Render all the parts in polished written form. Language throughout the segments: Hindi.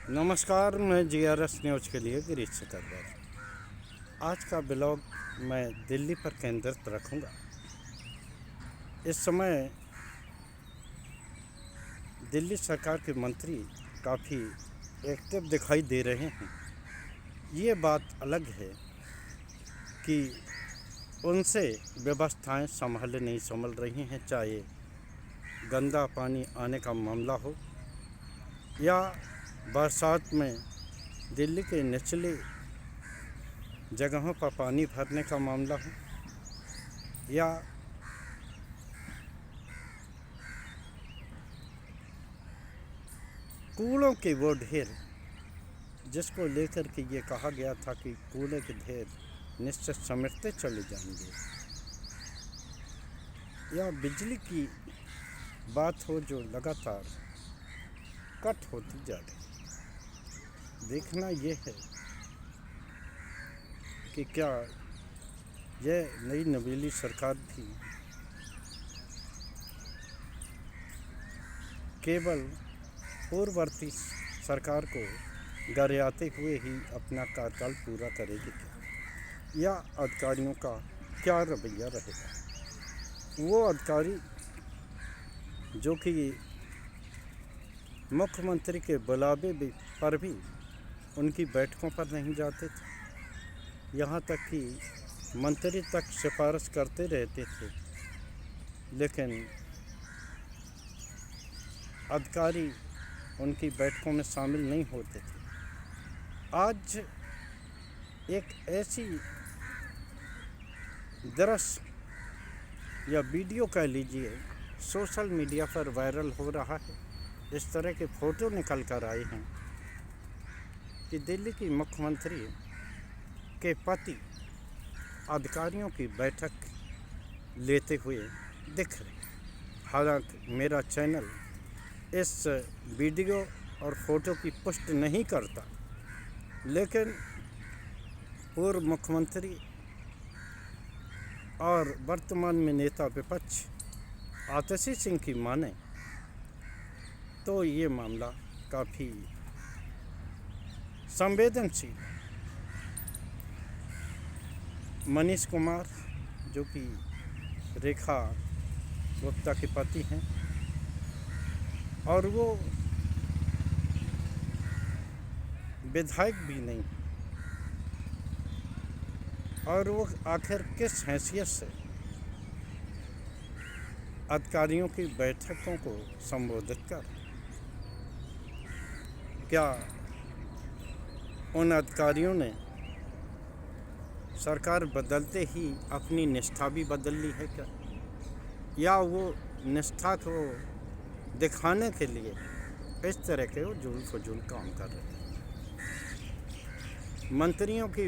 नमस्कार, मैं जीआरएस न्यूज़ के लिए गिरीश चतुर्वेदी। आज का ब्लॉग मैं दिल्ली पर केंद्रित रखूंगा। इस समय दिल्ली सरकार के मंत्री काफ़ी एक्टिव दिखाई दे रहे हैं। ये बात अलग है कि उनसे व्यवस्थाएं नहीं संभल रही हैं, चाहे गंदा पानी आने का मामला हो या बरसात में दिल्ली के निचले जगहों पर पानी भरने का मामला हो या कूड़ों के वो ढेर जिसको लेकर के ये कहा गया था कि कूड़े के ढेर निश्चित समेटते चले जाएंगे, या बिजली की बात हो जो लगातार कट होती जा रही। देखना ये है कि क्या यह नई नवेली सरकार भी केवल पूर्ववर्ती सरकार को गरियाते हुए ही अपना कार्यकाल पूरा करेगी क्या, या अधिकारियों का क्या रवैया रहेगा। वो अधिकारी जो कि मुख्यमंत्री के बुलावे पर भी उनकी बैठकों पर नहीं जाते थे, यहाँ तक कि मंत्री तक सिफारिश करते रहते थे, लेकिन अधिकारी उनकी बैठकों में शामिल नहीं होते थे। आज एक ऐसी दृश्य या वीडियो कह लीजिए सोशल मीडिया पर वायरल हो रहा है। इस तरह के फ़ोटो निकल कर आए हैं कि दिल्ली की मुख्यमंत्री के पति अधिकारियों की बैठक लेते हुए दिख रहे। हालांकि मेरा चैनल इस वीडियो और फोटो की पुष्टि नहीं करता, लेकिन पूर्व मुख्यमंत्री और वर्तमान में नेता विपक्ष आतिशी सिंह की माने तो ये मामला काफ़ी संवेदनशील है। मनीष कुमार जो कि रेखा गुप्ता के पति हैं, और वो विधायक भी नहीं, और वो आखिर किस हैसियत से अधिकारियों की बैठकों को संबोधित कर। क्या उन अधिकारियों ने सरकार बदलते ही अपनी निष्ठा भी बदल ली है क्या, या वो निष्ठा को दिखाने के लिए इस तरह के जुल फजूल काम कर रहे हैं। मंत्रियों की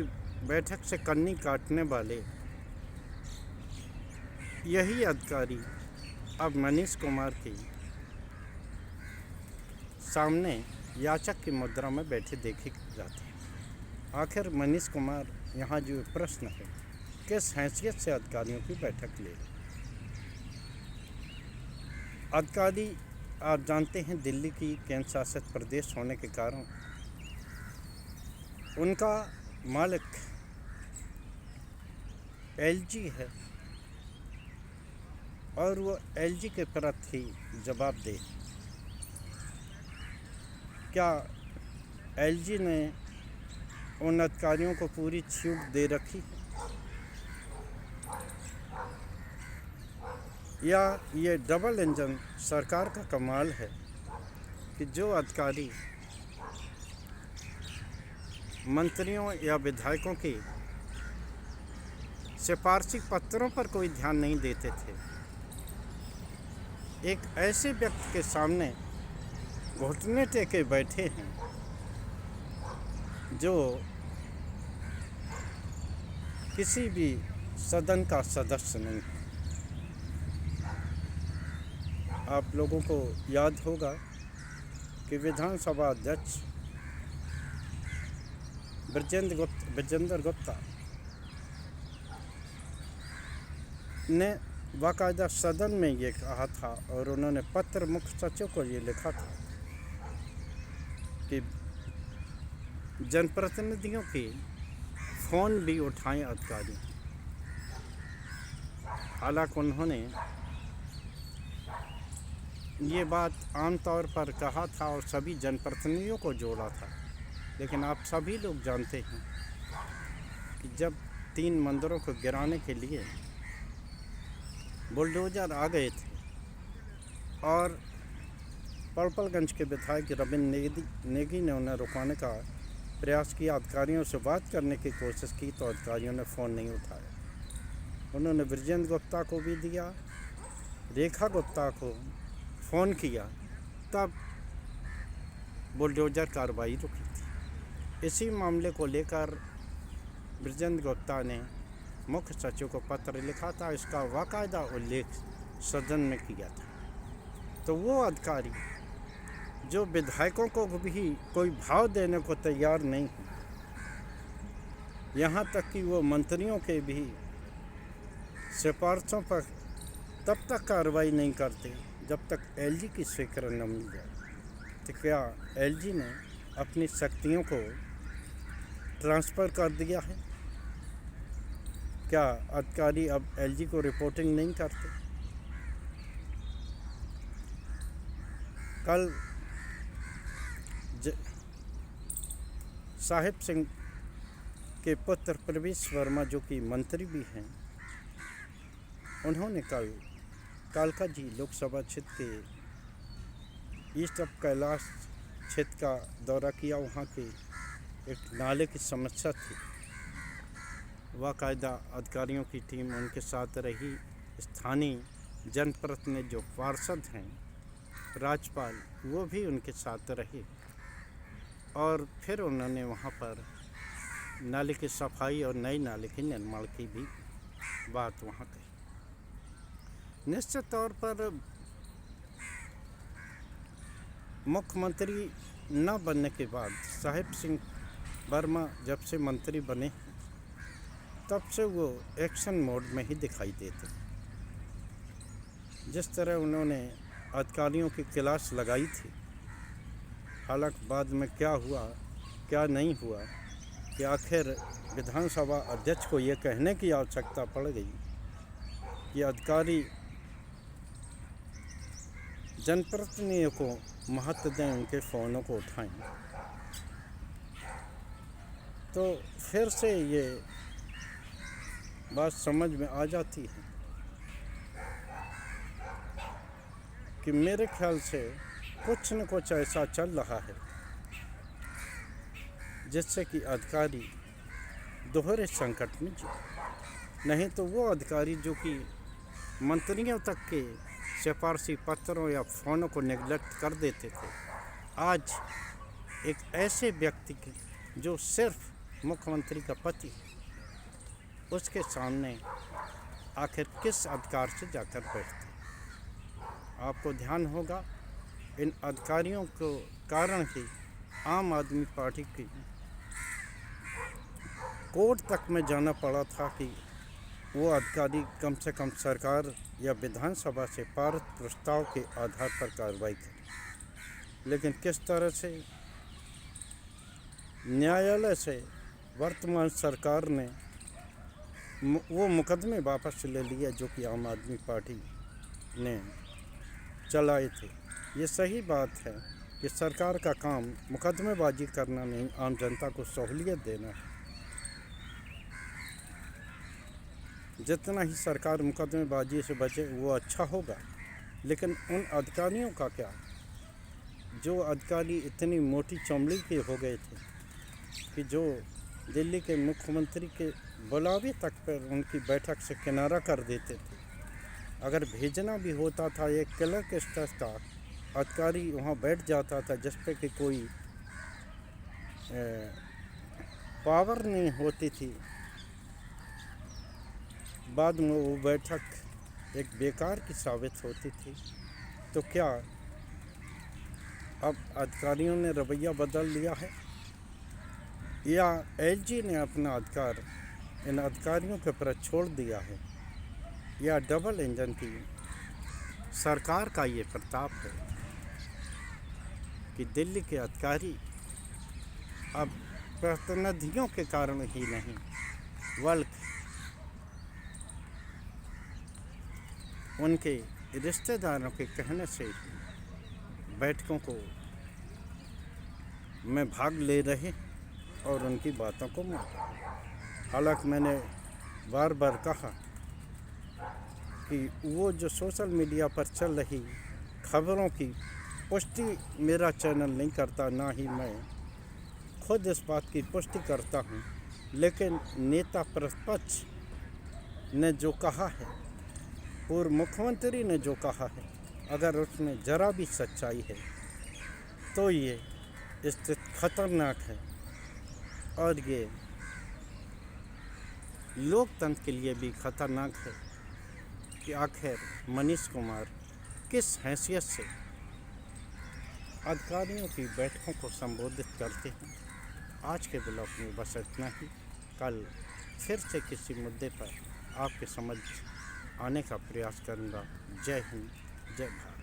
बैठक से कन्नी काटने वाले यही अधिकारी अब मनीष कुमार की सामने याचक की मुद्रा में बैठे देखे जाते हैं। आखिर मनीष कुमार यहाँ जो प्रश्न है, किस हैसियत से अधिकारियों की बैठक ले रहे। अधिकारी आप जानते हैं दिल्ली की केंद्र शासित प्रदेश होने के कारण उनका मालिक एलजी है, और वो एलजी के प्रति जवाबदेह। क्या एलजी ने उन अधिकारियों को पूरी छूट दे रखी, या ये डबल इंजन सरकार का कमाल है कि जो अधिकारी मंत्रियों या विधायकों के सिफारशी पत्रों पर कोई ध्यान नहीं देते थे, एक ऐसे व्यक्ति के सामने घुटने टेके बैठे हैं जो किसी भी सदन का सदस्य नहीं है। आप लोगों को याद होगा कि विधानसभा अध्यक्ष ब्रजेंद्र गुप्ता ने बाकायदा सदन में ये कहा था, और उन्होंने पत्र मुख्य सचिव को ये लिखा था कि जनप्रतिनिधियों के फ़ोन भी उठाएं अधिकारी। हालांकि उन्होंने ये बात आम तौर पर कहा था और सभी जनप्रतिनिधियों को जोड़ा था, लेकिन आप सभी लोग जानते हैं कि जब 3 मंदिरों को गिराने के लिए बुलडोज़र आ गए थे और पड़पलगंज के विधायक रविंद्र नेगी ने उन्हें रुकाने का प्रयास किया, अधिकारियों से बात करने की कोशिश की, तो अधिकारियों ने फ़ोन नहीं उठाया। उन्होंने बृजेंद्र गुप्ता को भी दिया, रेखा गुप्ता को फ़ोन किया, तब बुलडोज़र कार्रवाई रुकी थी। इसी मामले को लेकर बृजेंद्र गुप्ता ने मुख्य सचिव को पत्र लिखा था, इसका बाकायदा उल्लेख सदन में किया था। तो वो अधिकारी जो विधायकों को भी कोई भाव देने को तैयार नहीं है, यहाँ तक कि वो मंत्रियों के भी सिफारिशों पर तब तक कार्रवाई नहीं करते जब तक एलजी की स्वीकृति न मिल जाए। तो क्या एलजी ने अपनी शक्तियों को ट्रांसफ़र कर दिया है? क्या अधिकारी अब एलजी को रिपोर्टिंग नहीं करते? कल साहिब सिंह के पुत्र प्रवेश वर्मा, जो कि मंत्री भी हैं, उन्होंने कल कालका जी लोकसभा क्षेत्र के ईस्ट ऑफ कैलाश क्षेत्र का दौरा किया। वहाँ के एक नाले की समस्या थी, बाकायदा अधिकारियों की टीम उनके साथ रही। स्थानीय जनप्रतिनिधि जो पार्षद हैं, राज्यपाल, वो भी उनके साथ रहे और फिर उन्होंने वहाँ पर नाले की सफाई और नई नाले के निर्माण की भी बात वहाँ कही। निश्चित तौर पर मुख्यमंत्री न बनने के बाद साहिब सिंह वर्मा जब से मंत्री बने तब से वो एक्शन मोड में ही दिखाई देते। जिस तरह उन्होंने अधिकारियों की क्लास लगाई थी, हालांकि बाद में क्या हुआ क्या नहीं हुआ कि आखिर विधानसभा अध्यक्ष को ये कहने की आवश्यकता पड़ गई कि अधिकारी जनप्रतिनिधियों को महत्व दें, उनके फ़ोनों को उठाएं। तो फिर से ये बात समझ में आ जाती है कि मेरे ख्याल से कुछ न कुछ ऐसा चल रहा है जिससे कि अधिकारी दोहरे संकट में जी। नहीं तो वो अधिकारी जो कि मंत्रियों तक के सिफारशी पत्रों या फ़ोनों को नेग्लेक्ट कर देते थे, आज एक ऐसे व्यक्ति के जो सिर्फ मुख्यमंत्री का पति, उसके सामने आखिर किस अधिकार से जाकर बैठते। आपको ध्यान होगा, इन अधिकारियों को कारण ही आम आदमी पार्टी की कोर्ट तक में जाना पड़ा था कि वो अधिकारी कम से कम सरकार या विधानसभा से पारित प्रस्ताव के आधार पर कार्रवाई करें। लेकिन किस तरह से न्यायालय से वर्तमान सरकार ने वो मुकदमे वापस ले लिए जो कि आम आदमी पार्टी ने चलाए थे। ये सही बात है कि सरकार का काम मुकदमेबाजी करना नहीं, आम जनता को सहूलियत देना है। जितना ही सरकार मुकदमेबाजी से बचे वो अच्छा होगा। लेकिन उन अधिकारियों का क्या, जो अधिकारी इतनी मोटी चमड़ी के हो गए थे कि जो दिल्ली के मुख्यमंत्री के बुलावे तक पर उनकी बैठक से किनारा कर देते थे। अगर भेजना भी होता था, एक क्लर्क स्तर का अधिकारी वहाँ बैठ जाता था जिस पे कि कोई पावर नहीं होती थी। बाद में वो बैठक एक बेकार की साबित होती थी। तो क्या अब अधिकारियों ने रवैया बदल लिया है या एलजी ने अपना अधिकार इन अधिकारियों के प्रति छोड़ दिया है, या डबल इंजन की सरकार का ये प्रताप है कि दिल्ली के अधिकारी अब प्रतिनिधियों के कारण ही नहीं बल्कि उनके रिश्तेदारों के कहने से ही बैठकों को में भाग ले रहे और उनकी बातों को मान रहे। हालांकि मैंने बार बार कहा कि वो जो सोशल मीडिया पर चल रही खबरों की पुष्टि मेरा चैनल नहीं करता, ना ही मैं खुद इस बात की पुष्टि करता हूँ, लेकिन नेता प्रतिपक्ष ने जो कहा है, पूर्व मुख्यमंत्री ने जो कहा है, अगर उसमें ज़रा भी सच्चाई है तो ये स्थिति खतरनाक है और ये लोकतंत्र के लिए भी खतरनाक है कि आखिर मनीष कुमार किस हैसियत से अधिकारियों की बैठकों को संबोधित करते हैं। आज के ब्लॉग में बस इतना ही। कल फिर से किसी मुद्दे पर आपके समझ आने का प्रयास करूंगा। जय हिंद, जय भारत।